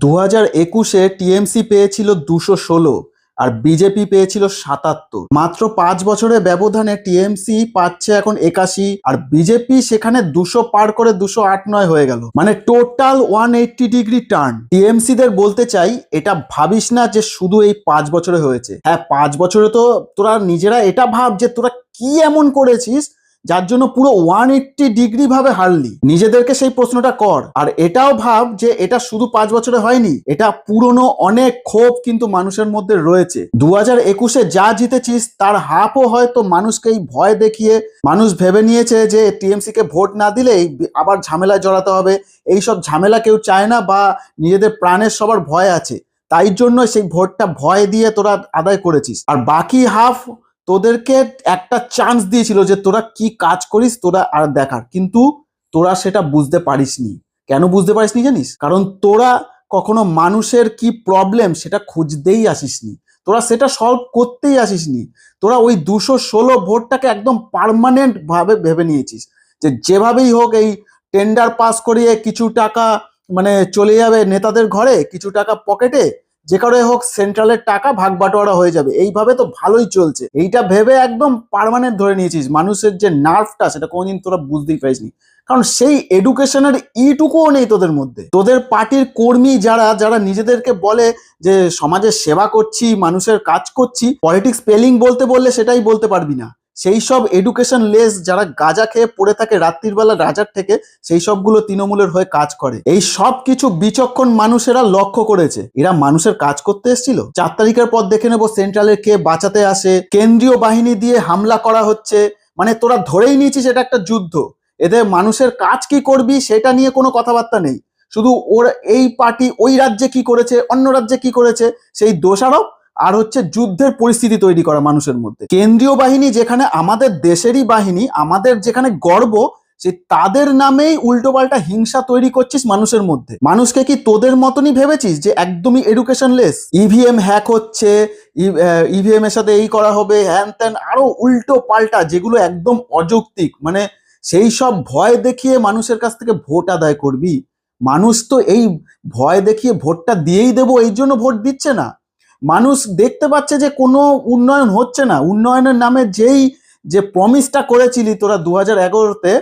2021-এ TMC পেয়েছিল 216 আর BJP পেয়েছিল 77। মাত্র 5 বছরের ব্যবধানে টিএমসি পাচ্ছে এখন 81 আর বিজেপি সেখানে 200 পার করে 208-9 হয়ে গেল, মানে টোটাল 180 ডিগ্রি টার্ন। টিএমসি দের বলতে চাই, এটা ভাবিস না যে শুধু এই 5 বছরে হয়েছে। হ্যাঁ, 5 বছরে তো তোরা নিজেরা এটা ভাব যে তোরা কি এমন করেছিস যার জন্য পুরো 180 ডিগ্রি ভাবে হারলি। নিজেদেরকে সেই প্রশ্নটা কর। আর এটাও ভাব যে এটা শুধু 5 বছরে হয়নি, এটা পুরনো অনেক ক্ষোভ কিন্তু মানুষের মধ্যে রয়েছে। 2021-এ যা জিতেছিস তার হাফও হয়তো মানুষকে এই ভয় দেখিয়ে মানুষ ভেবে নিয়েছে যে টিএমসি কে ভোট না দিলেই আবার ঝামেলায় জড়াতে হবে। এইসব ঝামেলা কেউ চায় না, বা নিজেদের প্রাণের সবার ভয় আছে, তাই জন্য সেই ভোটটা ভয় দিয়ে তোরা আদায় করেছিস। আর বাকি হাফ তোদেরকে একটা চান্স দিয়েছিল যে তোরা কি কাজ করিস তোরা আর দেখার, কিন্তু তোরা সেটা বুঝতে পারিসনি। কেন বুঝতে পারিসনি জানিস? কারণ তোরা কখনো মানুষের কি প্রবলেম সেটা খুঁজতেই আসিসনি, তোরা সেটা সলভ করতেই আসিসনি। তোরা ওই 216 ভোটটাকে একদম পার্মানেন্ট ভাবে ভেবে নিয়েছিস যে যেভাবেই হোক এই টেন্ডার পাস করিয়ে কিছু টাকা মানে চলে যাবে নেতাদের ঘরে, কিছু টাকা পকেটে, যে করে হোক সেন্ট্রালের টাকা ভাগ বাটোয়ারা হয়ে যাবে, এইভাবে তো ভালোই চলছে। এইটা ভেবে একদম পার্মানেন্ট ধরে নিয়েছিস। মানুষের যে নার্ভটা সেটা কোনোদিন তোরা বুঝতেই পারিসনি, কারণ সেই এডুকেশনের ইটুকুও নেই তোদের মধ্যে। তোদের পার্টির কর্মী যারা যারা নিজেদেরকে বলে যে সমাজের সেবা করছি, মানুষের কাজ করছি, পলিটিক্স স্পেলিং বলতে বললে সেটাই বলতে পারবি না। সেই সব এডুকেশন লেস যারা গাঁজা খেয়ে পড়ে থাকে রাত্রির বেলা রাজার থেকে, সেই সবগুলো তৃণমূলের হয়ে কাজ করে। এই সব কিছু বিচক্ষণ মানুষেরা লক্ষ্য করেছে, এরা মানুষের কাজ করতে এসেছিল। 4 তারিখের পর দেখে নেবো সেন্ট্রালের কে বাঁচাতে আসে, কেন্দ্রীয় বাহিনী দিয়ে হামলা করা হচ্ছে, মানে তোরা ধরেই নিয়েছিস এটা একটা যুদ্ধ। এদের মানুষের কাজ কি করবি সেটা নিয়ে কোনো কথাবার্তা নেই, শুধু ওর এই পার্টি ওই রাজ্যে কি করেছে, অন্য রাজ্যে কি করেছে সেই দোষারোপ, আর হচ্ছে যুদ্ধের পরিস্থিতি তৈরি করা মানুষের মধ্যে। কেন্দ্রীয় বাহিনী যেখানে আমাদের দেশেরই বাহিনী, আমাদের যেখানে গর্ব, সে তাদের নামেই উল্টোপাল্টা হিংসা তৈরি করছিস মানুষের মধ্যে। মানুষকে কি তোদের মতনই ভেবেছিস যে একদমই এডুকেশনলেস? ইভিএম হ্যাক হচ্ছে, ইভিএম এর সাথে এই করা হবে, হ্যান ত্যান আরো উল্টো পাল্টা, যেগুলো একদম অযৌক্তিক। মানে সেই সব ভয় দেখিয়ে মানুষের কাছ থেকে ভোট আদায় করবি? মানুষ তো এই ভয় দেখিয়ে ভোটটা দিয়েই দেবো এই জন্য ভোট দিচ্ছে না। মানুষ দেখতে পাচ্ছে যে কোনো উন্নয়ন হচ্ছে না। উন্নয়নের নামে যে প্রমিসটা করেছিলি তোরা 2011-তে,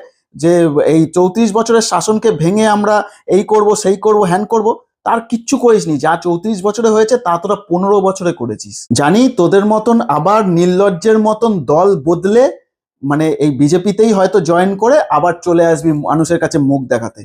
যে এই 34 বছরের শাসনকে ভেঙে আমরা এই করব সেই করব হ্যান করব, তার কিচ্ছু করিসনি। যা 34 বছরে হয়েছে তা তোরা 15 বছরে করেছিস। জানি তোদের মতন আবার নির্লজ্জের মতন দল বদলে মানে এই বিজেপিতেই হয়তো জয়েন করে আবার চলে আসবি মানুষের কাছে মুখ দেখাতে।